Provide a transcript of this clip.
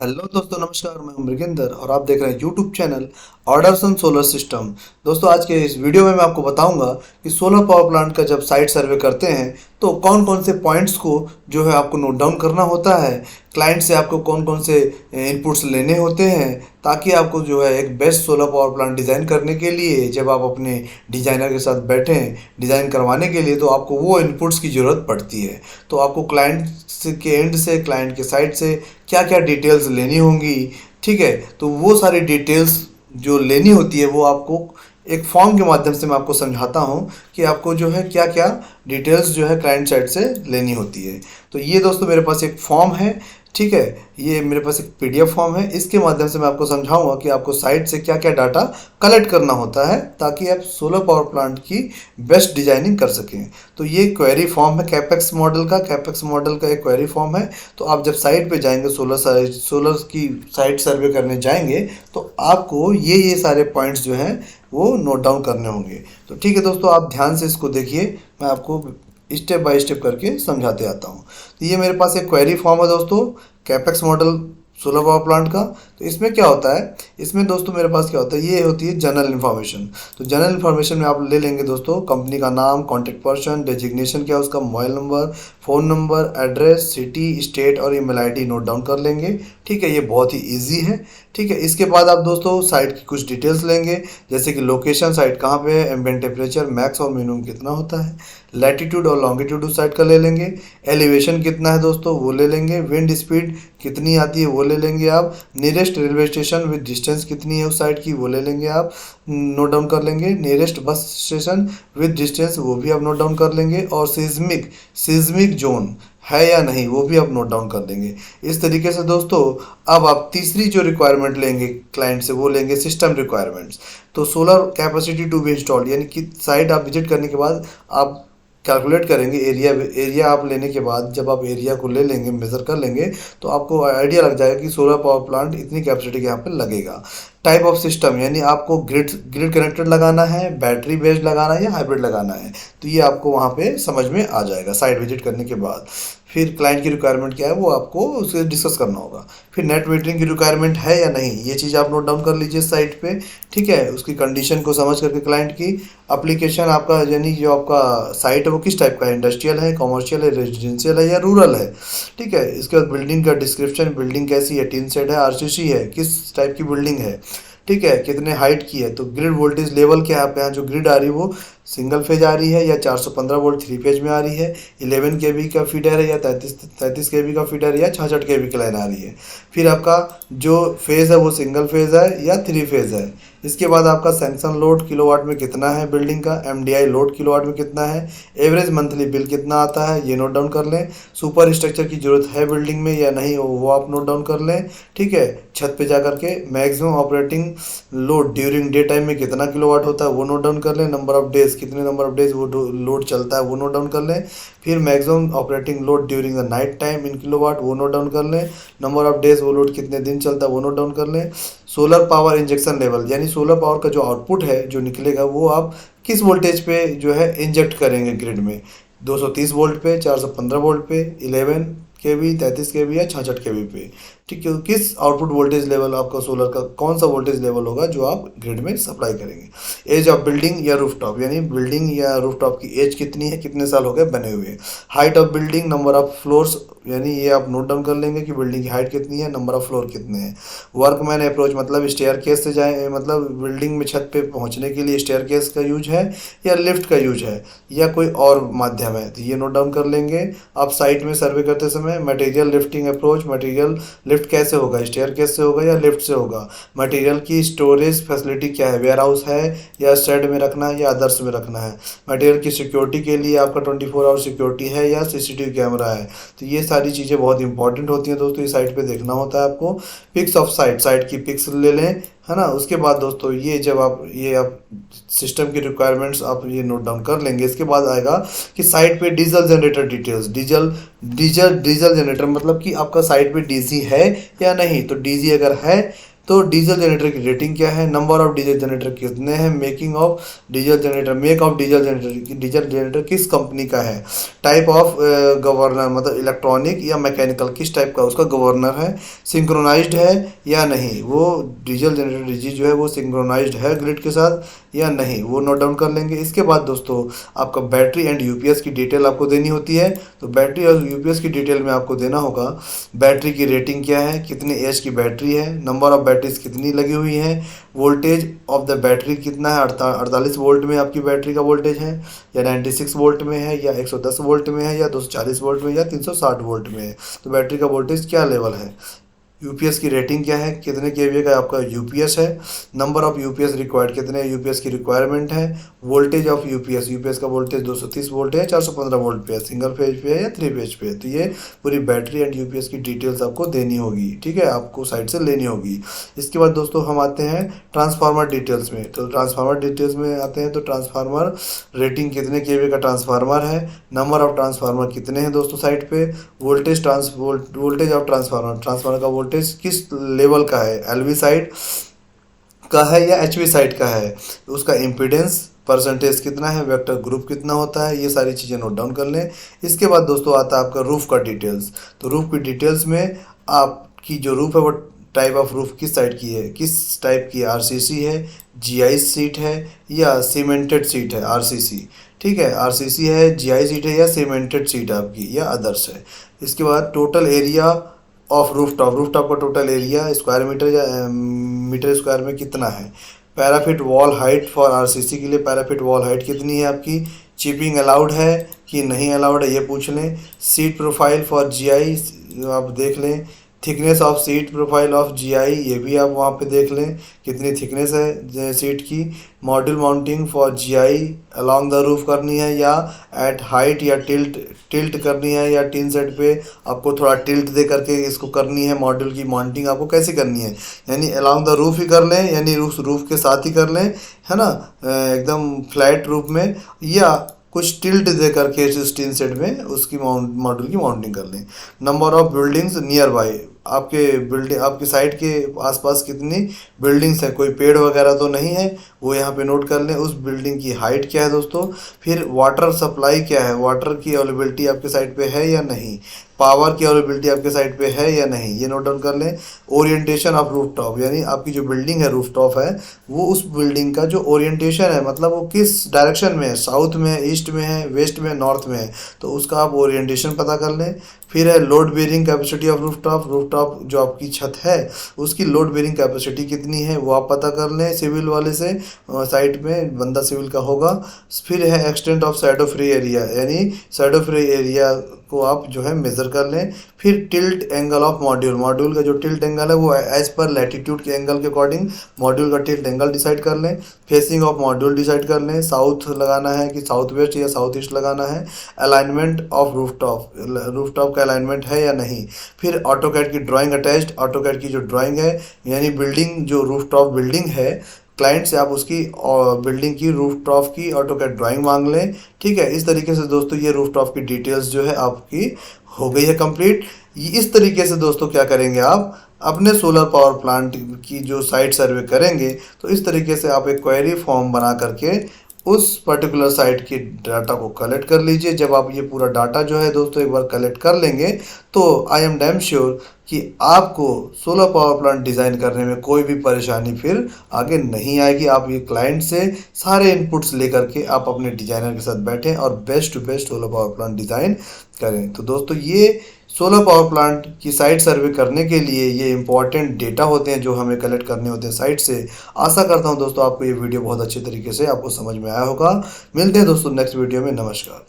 Hello दोस्तों, नमस्कार। मैं हूं मृगेंद्र और आप देख रहे हैं यूट्यूब चैनल ऑर्डरसन सोलर सिस्टम। दोस्तों, आज के इस वीडियो में मैं आपको बताऊंगा कि सोलर पावर प्लांट का जब साइट सर्वे करते हैं तो कौन कौन से पॉइंट्स को जो है आपको नोट डाउन करना होता है, क्लाइंट से आपको कौन कौन से इनपुट्स लेने होते हैं, ताकि आपको जो है एक best solar power plant design करने के लिए जब आप अपने डिज़ाइनर के साथ बैठें डिज़ाइन करवाने के लिए, तो आपको वो इनपुट्स की ज़रूरत पड़ती है। तो आपको क्लाइंट के एंड से, क्लाइंट के साइड से क्या क्या डिटेल्स लेनी होंगी, ठीक है। तो वो सारी डिटेल्स जो लेनी होती है वो आपको एक फॉर्म के माध्यम से मैं आपको समझाता हूँ कि आपको जो है क्या क्या डिटेल्स जो है क्लाइंट साइड से लेनी होती है। तो ये दोस्तों मेरे पास एक फॉर्म है, ठीक है। ये मेरे पास एक पीडीएफ फॉर्म है, इसके माध्यम से मैं आपको समझाऊंगा कि आपको साइट से क्या क्या डाटा कलेक्ट करना होता है ताकि आप सोलर पावर प्लांट की बेस्ट डिजाइनिंग कर सकें। तो ये क्वेरी फॉर्म है कैपेक्स मॉडल का एक क्वेरी फॉर्म है। तो आप जब साइट पे जाएंगे, सोलर की साइट सर्वे करने जाएंगे, तो आपको ये सारे पॉइंट्स जो हैं वो नोट डाउन करने होंगे। तो ठीक है दोस्तों, आप ध्यान से इसको देखिए, मैं आपको स्टेप बाय स्टेप करके समझाते आता हूँ। तो ये मेरे पास एक क्वेरी फॉर्म है दोस्तों, capex model solar power plant का। तो इसमें क्या होता है, इसमें दोस्तों मेरे पास क्या होता है, ये होती है जनरल इन्फॉर्मेशन। तो जनरल इन्फॉर्मेशन में आप ले लेंगे दोस्तों कंपनी का नाम, कॉन्टैक्ट पर्सन, डेजिग्नेशन क्या उसका, mobile number, phone number, address, city, state और ईमेल आईडी नोट डाउन कर लेंगे। ठीक है, ये बहुत ही ईजी है। ठीक है, इसके बाद आप दोस्तों साइट की कुछ डिटेल्स लेंगे, जैसे कि लोकेशन, साइट कहाँ पे है, एम्बिएंट टेम्परेचर मैक्स और मिनिमम कितना होता है, लैटिट्यूड और लॉन्गिट्यूड उस साइट का ले लेंगे, एलिवेशन कितना है दोस्तों वो ले लेंगे, विंड स्पीड कितनी आती है वो ले लेंगे आप, nearest railway station with distance कितनी है उस साइड की वो ले लेंगे आप, नोट डाउन कर लेंगे, nearest bus station with distance वो भी आप नोट डाउन कर लेंगे, और सिज्मिक जोन है या नहीं वो भी आप नोट डाउन कर देंगे। इस तरीके से दोस्तों अब आप तीसरी जो रिक्वायरमेंट लेंगे क्लाइंट से वो लेंगे सिस्टम रिक्वायरमेंट्स। तो solar capacity to be installed, यानी कि साइट आप विजिट करने के बाद आप कैलकुलेट करेंगे एरिया आप लेने के बाद, जब आप एरिया को ले लेंगे, मेज़र कर लेंगे, तो आपको आइडिया लग जाएगा कि सोलर पावर प्लांट इतनी कैपेसिटी के यहाँ पे लगेगा। टाइप ऑफ सिस्टम, यानी आपको ग्रिड कनेक्टेड लगाना है, बैटरी बेस्ड लगाना है या हाइब्रिड लगाना है, तो ये आपको वहाँ पे समझ में आ जाएगा साइट विजिट करने के बाद। फिर क्लाइंट की रिक्वायरमेंट क्या है वो आपको उससे डिस्कस करना होगा। फिर नेट मीटरिंग की रिक्वायरमेंट है या नहीं, ये चीज़ आप नोट डाउन कर लीजिए साइट पे। ठीक है, उसकी कंडीशन को समझ करके क्लाइंट की एप्लीकेशन आपका, यानी जो आपका साइट है वो किस टाइप का है, इंडस्ट्रियल है, कॉमर्शियल है, रेजिडेंशियल है या रूरल है। ठीक है, इसके बाद बिल्डिंग का डिस्क्रिप्शन, बिल्डिंग कैसी है, टीन शेड है, आरसीसी है, किस टाइप की बिल्डिंग है, ठीक है, कितने हाइट की है। तो ग्रिड वोल्टेज लेवल क्या है, आप यहाँ जो ग्रिड आ रही है वो सिंगल फेज आ रही है या 415 वोल्ट 3 फेज में आ रही है, 11 केवी का फीडर है या 33 केवी का फीडर है या 66 केवी की लाइन आ रही है। फिर आपका जो फेज़ है वो सिंगल फेज़ है या 3 फेज़ है। इसके बाद आपका सैंक्शन लोड किलोवाट में कितना है बिल्डिंग का, एमडीआई लोड किलोवाट में कितना है, एवरेज मंथली बिल कितना आता है ये नोट डाउन कर लें। सुपर स्ट्रक्चर की ज़रूरत है बिल्डिंग में या नहीं वो आप नोट डाउन कर लें। ठीक है, छत पे जा करके maximum operating load during day time में कितना किलोवाट होता है वो नोट डाउन कर लें। नंबर ऑफ डेज, कितने नंबर ऑफ डेज वो लोड चलता है वो नोट डाउन कर लें। फिर maximum operating load during the night time in kilowatt वो नोट डाउन कर लें। नंबर ऑफ डेज वो लोड कितने दिन चलता है वो नोट डाउन कर लें। सोलर पावर इंजेक्शन लेवल, यानी सोलर पावर का जो आउटपुट है जो निकलेगा वो आप किस वोल्टेज पे जो है इंजेक्ट करेंगे ग्रिड में, 230 वोल्ट पे, 415 वोल्ट पे, 11 केवी, 33 केवी या 66 केवी पे। ठीक है, किस आउटपुट वोल्टेज लेवल आपका सोलर का कौन सा वोल्टेज लेवल होगा जो आप ग्रिड में सप्लाई करेंगे। एज ऑफ बिल्डिंग या रूफटॉप, यानी बिल्डिंग या रूफटॉप की एज कितनी है, कितने साल हो गए बने हुए। Height of building, number of floors, यानी ये आप नोट डाउन कर लेंगे कि बिल्डिंग की हाइट कितनी है, नंबर ऑफ फ्लोर कितने हैं। वर्कमैन अप्रोच, मतलब स्टेयर केस से जाए, मतलब बिल्डिंग में छत पे पहुंचने के लिए स्टेयर केस का यूज है या लिफ्ट का यूज है या कोई और माध्यम है, तो ये नोट डाउन कर लेंगे। आप साइट में सर्वे करते समय material lifting approach, material lift कैसे होगा, स्टेयर केस से होगा या लिफ्ट से होगा। मटेरियल की स्टोरेज फैसिलिटी क्या है, वेयर हाउस है या शेड में रखना है या अदर्स में रखना है। मटेरियल की सिक्योरिटी के लिए आपका 24 आवर सिक्योरिटी है या सीसीटीवी कैमरा है। तो ये सारी चीज़ें बहुत इंपॉर्टेंट होती हैं दोस्तों, इस साइट पे देखना होता है आपको। पिक्स ऑफ साइट की पिक्स ले लें, है ना। उसके बाद दोस्तों ये जब आप सिस्टम की रिक्वायरमेंट्स आप ये नोट डाउन कर लेंगे, इसके बाद आएगा कि साइट पे diesel generator details. Diesel generator मतलब कि आपका साइट पे डीजी है या नहीं। तो डीजी अगर है तो डीजल जनरेटर की रेटिंग क्या है, नंबर ऑफ डीजल जनरेटर कितने हैं, making of diesel generator, make of diesel generator, diesel generator किस कंपनी का है, टाइप ऑफ गवर्नर मतलब इलेक्ट्रॉनिक या मैकेनिकल किस टाइप का उसका गवर्नर है, सिंक्रोनाइज्ड है या नहीं, वो डीजल जनरेटर डीजी जो है वो सिंक्रोनाइज्ड है ग्रिड के साथ या नहीं, वो नोट डाउन कर लेंगे। इसके बाद दोस्तों आपका बैटरी एंड यूपीएस की डिटेल आपको देनी होती है। तो बैटरी और यूपीएस की डिटेल में आपको देना होगा बैटरी की रेटिंग क्या है, कितने एच की बैटरी है, नंबर ऑफ बैटरीज कितनी लगी हुई हैं, वोल्टेज ऑफ द बैटरी कितना है, 48 वोल्ट में आपकी बैटरी का वोल्टेज है या 96 वोल्ट में है या 110 वोल्ट में है या 240 वोल्ट में या 360 वोल्ट में है, तो बैटरी का वोल्टेज क्या लेवल है, यूपीएस की रेटिंग क्या है, कितने केवीए का आपका यूपीएस है, नंबर ऑफ यूपीएस रिक्वायर्ड, कितने यूपीएस की रिक्वायरमेंट है, वोल्टेज ऑफ यूपीएस, यूपीएस का वोल्टेज 230 वोल्ट है, 415 वोल्ट पे है, सिंगल फेज पे है या 3 फेज पे है। तो ये पूरी बैटरी एंड यूपीएस की डिटेल्स आपको देनी होगी, ठीक है, आपको साइट से लेनी होगी। इसके बाद दोस्तों हम आते हैं ट्रांसफार्मर डिटेल्स में। तो ट्रांसफार्मर डिटेल्स में आते हैं तो ट्रांसफार्मर रेटिंग कितने केवीए का ट्रांसफार्मर है, नंबर ऑफ ट्रांसफार्मर कितने हैं दोस्तों साइट पे, वोल्टेज वोल्टेज ऑफ ट्रांसफार्मर का वोल्टेज किस लेवल का है, एलवी साइड का है या एचवी साइड का है, उसका इम्पीडेंस परसेंटेज कितना है, वेक्टर ग्रुप कितना होता है, ये सारी चीज़ें नोट डाउन कर लें। इसके बाद दोस्तों आता है आपका रूफ का डिटेल्स। तो रूफ की डिटेल्स में आपकी जो रूफ है वो टाइप ऑफ रूफ किस साइड की है, किस टाइप की, आरसीसी है, जीआई सीट है या सीमेंटेड सीट है, आरसीसी, ठीक है, आरसीसी है, जीआई सीट है या सीमेंटेड सीट आपकी या अदर्स है। इसके बाद टोटल एरिया ऑफ रूफटॉप का टोटल एरिया स्क्वायर मीटर या मीटर स्क्वायर में कितना है, parapet wall height for RCC के लिए पैराफिट वॉल हाइट कितनी है आपकी, चिपिंग अलाउड है कि नहीं अलाउड है ये पूछ लें, सीट प्रोफाइल फॉर जीआई आप देख लें, thickness of seat profile of GI ये भी आप वहाँ पे देख लें कितनी थिकनेस है सीट की, module mounting for GI along the roof करनी है या एट हाइट या टिल्ट करनी है या टिन सेट पे आपको थोड़ा टिल्ट दे करके इसको करनी है, मॉड्यूल की माउंटिंग आपको कैसे करनी है, यानी अलोंग द रूफ ही कर लें यानी रूफ के साथ ही कर लें, है ना, एकदम फ्लैट रूफ में, या कुछ टिल्ट दे करके इस टिन सेट में उसकी मॉड्यूल की माउंटिंग कर लें। Number of buildings near by, आपके साइट के आसपास कितनी बिल्डिंग्स हैं, कोई पेड़ वगैरह तो नहीं है वो यहाँ पे नोट कर लें। उस बिल्डिंग की हाइट क्या है दोस्तों, फिर वाटर सप्लाई क्या है, वाटर की अवेलेबिलिटी आपके साइट पे है या नहीं, पावर की अवेलेबिलिटी आपके साइट पे है या नहीं, ये नोट डाउन कर लें। ओरिएंटेशन ऑफ रूफटॉप, यानी आपकी जो बिल्डिंग है रूफटॉप है वो उस बिल्डिंग का जो ओरिएंटेशन है मतलब वो किस डायरेक्शन में है, साउथ में है, ईस्ट में है, वेस्ट में, नॉर्थ में है, तो उसका आप ओरिएंटेशन पता कर लें। फिर है load bearing capacity of rooftop जो आपकी छत है उसकी लोड बेयरिंग कैपेसिटी कितनी है वो आप पता कर लें सिविल वाले से, साइट में बंदा सिविल का होगा। फिर है extent of shadow free area, यानी शैडो फ्री एरिया को आप जो है मेज़र कर लें। फिर टिल्ट एंगल ऑफ मॉड्यूल का जो टिल्ट एंगल है वो एज पर लैटिट्यूड के एंगल के अकॉर्डिंग मॉड्यूल का टिल्ट एंगल डिसाइड कर लें। फेसिंग ऑफ मॉड्यूल डिसाइड कर लें, साउथ लगाना है कि साउथ वेस्ट या साउथ ईस्ट लगाना है। अलाइनमेंट ऑफ रूफटॉप का अलाइनमेंट है या नहीं। फिर ऑटोकैड की ड्राइंग अटैच्ड, ऑटोकैड की जो ड्राइंग है यानी बिल्डिंग जो रूफटॉप बिल्डिंग है क्लाइंट से आप उसकी बिल्डिंग की रूफटॉप की ऑटोकैड ड्राइंग मांग लें, ठीक है। इस तरीके से दोस्तों ये रूफटॉप की डिटेल्स जो है आपकी हो गई है कंप्लीट। इस तरीके से दोस्तों क्या करेंगे आप अपने सोलर पावर प्लांट की जो साइट सर्वे करेंगे तो इस तरीके से आप एक क्वेरी फॉर्म बना करके उस पर्टिकुलर साइट की डाटा को कलेक्ट कर लीजिए। जब आप ये पूरा डाटा जो है दोस्तों एक बार कलेक्ट कर लेंगे तो आई एम डैम श्योर कि आपको सोलर पावर प्लांट डिज़ाइन करने में कोई भी परेशानी फिर आगे नहीं आएगी। आप ये क्लाइंट से सारे इनपुट्स लेकर के आप अपने डिज़ाइनर के साथ बैठें और best to best solar power plant design करें। तो दोस्तों ये सोलर पावर प्लांट की साइट सर्वे करने के लिए ये इंपॉर्टेंट डेटा होते हैं जो हमें कलेक्ट करने होते हैं साइट से। आशा करता हूं दोस्तों आपको ये वीडियो बहुत अच्छे तरीके से आपको समझ में आया होगा। मिलते हैं दोस्तों नेक्स्ट वीडियो में। नमस्कार।